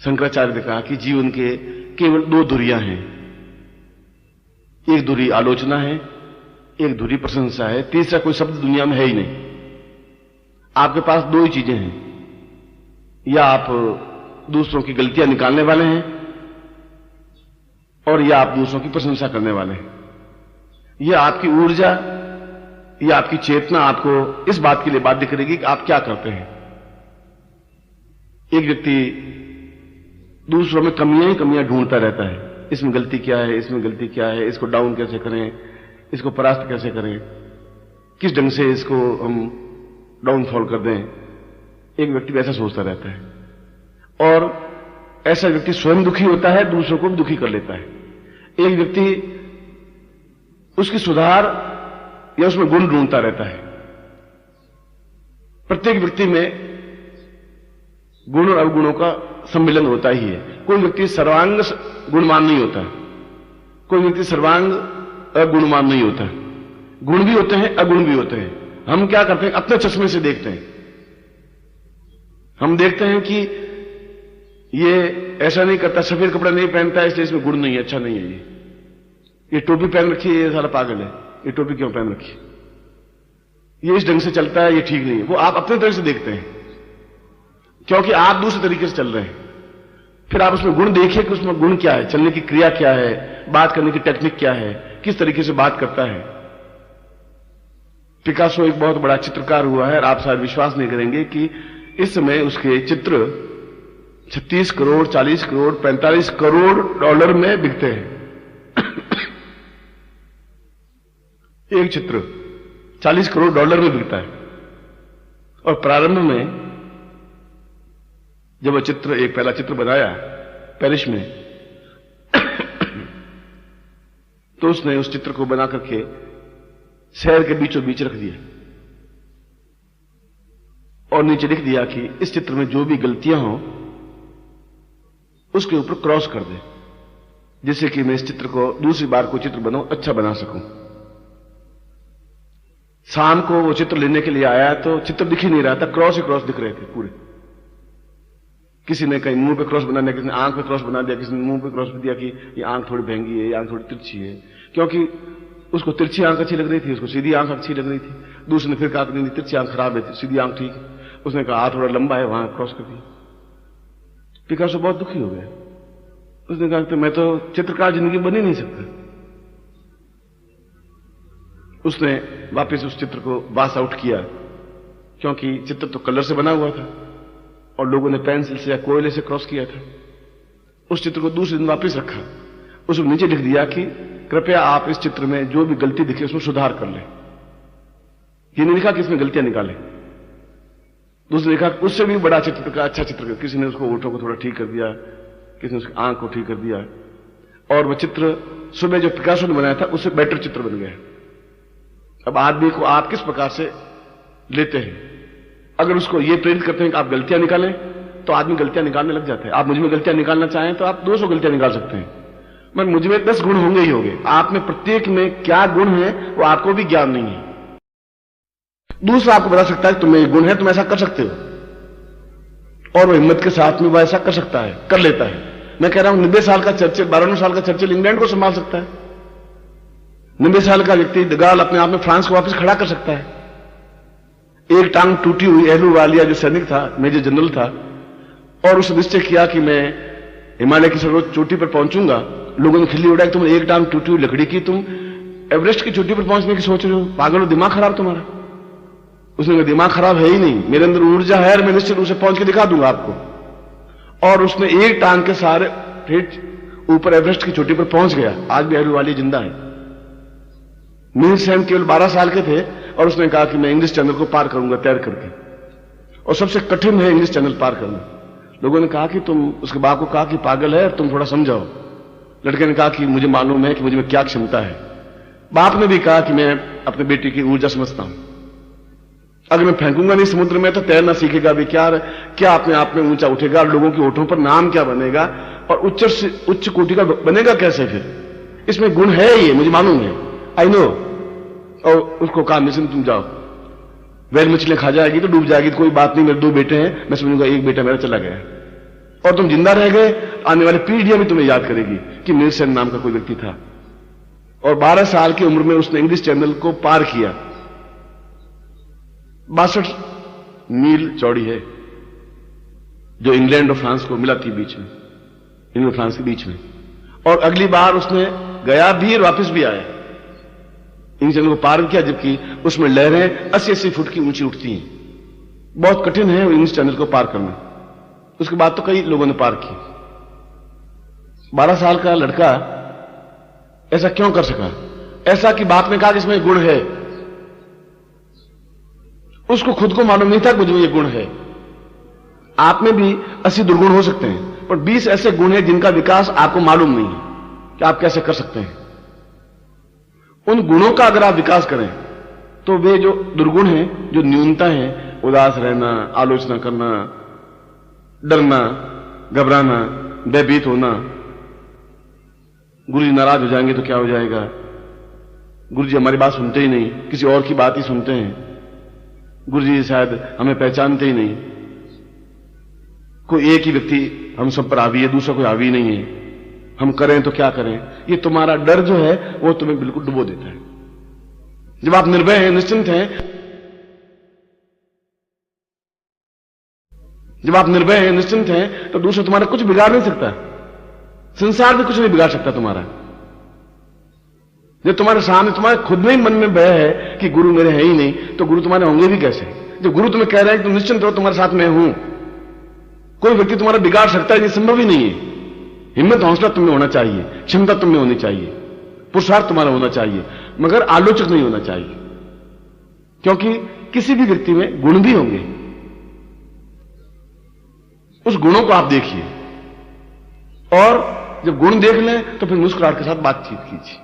शंकराचार्य ने कहा कि जीवन के केवल दो धुरियां हैं, एक धुरी आलोचना है, एक धुरी प्रशंसा है, तीसरा कोई शब्द दुनिया में है ही नहीं। आपके पास दो ही चीजें हैं, या आप दूसरों की गलतियां निकालने वाले हैं और या आप दूसरों की प्रशंसा करने वाले हैं। यह आपकी ऊर्जा या आपकी चेतना आपको इस बात के लिए बाध्य करेगी कि आप क्या करते हैं। एक व्यक्ति दूसरों में कमियां ही कमियां ढूंढता रहता है, इसमें गलती क्या है, इसमें गलती क्या है, इसको डाउन कैसे करें, इसको परास्त कैसे करें, किस ढंग से इसको हम डाउनफॉल कर दें। एक व्यक्ति ऐसा सोचता रहता है और ऐसा व्यक्ति स्वयं दुखी होता है, दूसरों को भी दुखी कर लेता है। एक व्यक्ति उसकी सुधार या उसमें गुण ढूंढता रहता है। प्रत्येक व्यक्ति में गुण और अवगुणों का सम्मिलन होता ही है। कोई व्यक्ति सर्वांग गुणवान नहीं होता, कोई व्यक्ति सर्वांग अगुणवान नहीं होता। गुण भी होते हैं, अगुण भी होते हैं। हम क्या करते हैं, अपने चश्मे से देखते हैं। हम देखते हैं कि ये ऐसा नहीं करता, सफेद कपड़ा नहीं पहनता है इसलिए इसमें गुण नहीं है, अच्छा नहीं है। ये टोपी पहन रखी है, ये सारा पागल है, ये टोपी क्यों पहन रखी है, ये इस ढंग से चलता है, ये ठीक नहीं है। वो आप अपने तरह से देखते हैं क्योंकि आप दूसरे तरीके से चल रहे हैं। फिर आप उसमें गुण देखिए कि उसमें गुण क्या है, चलने की क्रिया क्या है, बात करने की टेक्निक क्या है, किस तरीके से बात करता है। पिकासो एक बहुत बड़ा चित्रकार हुआ है और आप शायद विश्वास नहीं करेंगे कि इस समय उसके चित्र 36 करोड़, 40 करोड़, 45 करोड़ डॉलर में बिकते हैं। एक चित्र 40 करोड़ डॉलर में बिकता है। और प्रारंभ में जब वह चित्र, एक पहला चित्र बनाया पेरिस में, तो उसने उस चित्र को बना करके शहर के बीचों बीच रख दिया और नीचे लिख दिया कि इस चित्र में जो भी गलतियां हो उसके ऊपर क्रॉस कर दे, जिससे कि मैं इस चित्र को दूसरी बार कोई चित्र बनाऊं, अच्छा बना सकूं। शाम को वो चित्र लेने के लिए आया तो चित्र दिख ही नहीं रहा था, क्रॉस ही क्रॉस दिख रहे थे पूरे। किसी ने कहीं मुंह पे क्रॉस बना दिया, किसी ने आंख पे क्रॉस बना दिया, किसी ने मुंह पे क्रॉस दिया कि ये आंख थोड़ी महंगी है, ये आंख थोड़ी तिरछी है, क्योंकि उसको तिरछी आंख अच्छी लग रही थी, उसको सीधी आंख अच्छी लग रही थी। दूसरे ने फिर कहा कि नहीं, तिरछी आंख खराब है, सीधी आंख ठीक है। उसने कहा थोड़ा लंबा है, वहां क्रॉस कर दिया। पिकासो बहुत दुखी हो गया। उसने कहा कि मैं तो चित्रकार जिंदगी बन ही नहीं सकता। उसने वापस उस चित्र को वाश आउट किया, क्योंकि चित्र तो कलर से बना हुआ था और लोगों ने पेंसिल से या कोयले से क्रॉस किया था। उस चित्र को दूसरे दिन वापस रखा, उसमें नीचे लिख दिया कि कृपया आप इस चित्र में जो भी गलती दिखे उसमें सुधार कर लें। ये नहीं लिखा कि इसमें गलतियां निकालें। दूसरे लिखा उससे भी बड़ा चित्र का अच्छा चित्र, किसी ने उसको ओठों को थोड़ा ठीक कर दिया, किसी ने उसकी आंख को ठीक कर दिया, और वह चित्र सुबह जो पिकासो ने बनाया था उससे बेटर चित्र बन गया। अब आदमी को आप किस प्रकार से लेते हैं, अगर उसको ये प्रेरित करते हैं कि आप गलतियां निकालें तो आदमी गलतियां निकालने लग जाते हैं। आप मुझ में गलतियां निकालना चाहें तो आप 200 गलतियां निकाल सकते हैं, मगर मुझ में 10 गुण होंगे ही होंगे। आप में प्रत्येक में क्या गुण है वो आपको भी ज्ञान नहीं है। दूसरा आपको बता सकता है तुम्हें गुण है, तुम ऐसा कर सकते हो, और वो हिम्मत के साथ में वो ऐसा कर सकता है, कर लेता है। मैं कह रहा हूं 90 साल का चर्चिल, 92 साल का चर्चिल इंग्लैंड को संभाल सकता है। 90 साल का व्यक्ति द गाल अपने आप में फ्रांस को वापस खड़ा कर सकता है। एक टांग टूटी हुई एहलुवालिया जो सैनिक था, मेजर जनरल था, और उसने निश्चय किया कि मैं हिमालय की सर्वोच्च चोटी पर पहुंचूंगा। लोगों ने खिल्ली उड़ाई, तुम एक टांग टूटी हुई लकड़ी की, तुम एवरेस्ट की चोटी पर पहुंचने की सोच रहे हो, पागल हो, दिमाग खराब तुम्हारा। उसने कहा दिमाग खराब है ही नहीं, मेरे अंदर ऊर्जा है और मैं निश्चित रूप से पहुंच के दिखा दूंगा आपको। और उसने एक टांग के सहारे फिर ऊपर एवरेस्ट की चोटी पर पहुंच गया। आज भी एहलुवालिया जिंदा है। मीर सेन केवल 12 साल के थे और उसने कहा कि मैं इंग्लिश चैनल को पार करूंगा तैर करके, और सबसे कठिन है इंग्लिश चैनल पार करना। लोगों ने कहा कि तुम, उसके बाप को कहा कि पागल है, तुम थोड़ा समझाओ। लड़के ने कहा कि मुझे मालूम है कि मुझे में क्या क्षमता है। बाप ने भी कहा कि मैं अपने बेटे की ऊर्जा समझता हूं, अगर मैं फेंकूंगा नहीं समुद्र में तो तैरना सीखेगा भी क्या अपने आप में ऊंचा उठेगा, और लोगों के होठों पर नाम क्या बनेगा, और उच्च कोटि का बनेगा कैसे। फिर इसमें गुण है, ये मुझे मालूम है, आई नो। और उसको कहा मिशन तुम जाओ, वेल मछलियां खा जाएगी तो डूब जाएगी, तो कोई बात नहीं, मेरे 2 बेटे हैं, मैं समझूंगा एक बेटा मेरा चला गया। और तुम जिंदा रह गए, आने वाली पीढ़ियां भी तुम्हें याद करेगी कि नीलसन नाम का कोई व्यक्ति था। और 12 साल की उम्र में उसने इंग्लिश चैनल को पार किया। 62 मील चौड़ी है जो इंग्लैंड और फ्रांस को मिला थी बीच में, इंग्लैंड और फ्रांस के बीच में। और अगली बार उसने गया भी और वापस भी आया, इंग्लिश चैनल को पार किया, जबकि उसमें लहरें 80-80 फुट की ऊंची उठती हैं। बहुत कठिन है इंग्लिश चैनल को पार करना। उसके बाद तो कई लोगों ने पार की। 12 साल का लड़का ऐसा क्यों कर सका? ऐसा कि बाप ने कहा कि इसमें गुण है। उसको खुद को मालूम नहीं था कुछ में ये गुण है। आप में भी 80 दुर्गुण हो सकते हैं, पर 20 ऐसे गुण हैं जिनका विकास आपको मालूम नहीं है कि आप कैसे कर सकते हैं। उन गुणों का अगर आप विकास करें तो वे जो दुर्गुण हैं, जो न्यूनता है, उदास रहना, आलोचना करना, डरना, घबराना, भयभीत होना, गुरु जी नाराज हो जाएंगे तो क्या हो जाएगा, गुरु जी हमारी बात सुनते ही नहीं, किसी और की बात ही सुनते हैं, गुरु जी शायद हमें पहचानते ही नहीं, कोई एक ही व्यक्ति हम सब पर हावी है, दूसरा कोई हावी नहीं है, हम करें तो क्या करें। ये तुम्हारा डर जो है वो तुम्हें बिल्कुल डुबो देता है। जब आप निर्भय हैं, निश्चिंत हैं, जब आप निर्भय हैं, निश्चिंत हैं, तो दूसरा तुम्हारा कुछ बिगाड़ नहीं सकता। संसार भी कुछ नहीं बिगाड़ सकता तुम्हारा। जब तुम्हारे सामने तुम्हारे खुद में ही मन में भय है कि गुरु मेरे हैं ही नहीं, तो गुरु तुम्हारे होंगे भी कैसे? जब गुरु तुम्हें कह रहे हैं कि तुम निश्चिंत रहो, तुम्हारे साथ मैं हूं, कोई व्यक्ति तुम्हारा बिगाड़ सकता है, ये संभव ही नहीं है। हिम्मत हौसला तुम्हें होना चाहिए, क्षमता तुम्हें होनी चाहिए, पुरुषार्थ तुम्हारा होना चाहिए, मगर आलोचक नहीं होना चाहिए। क्योंकि किसी भी व्यक्ति में गुण भी होंगे, उस गुणों को आप देखिए, और जब गुण देख लें तो फिर मुस्कुराहट के साथ बातचीत कीजिए।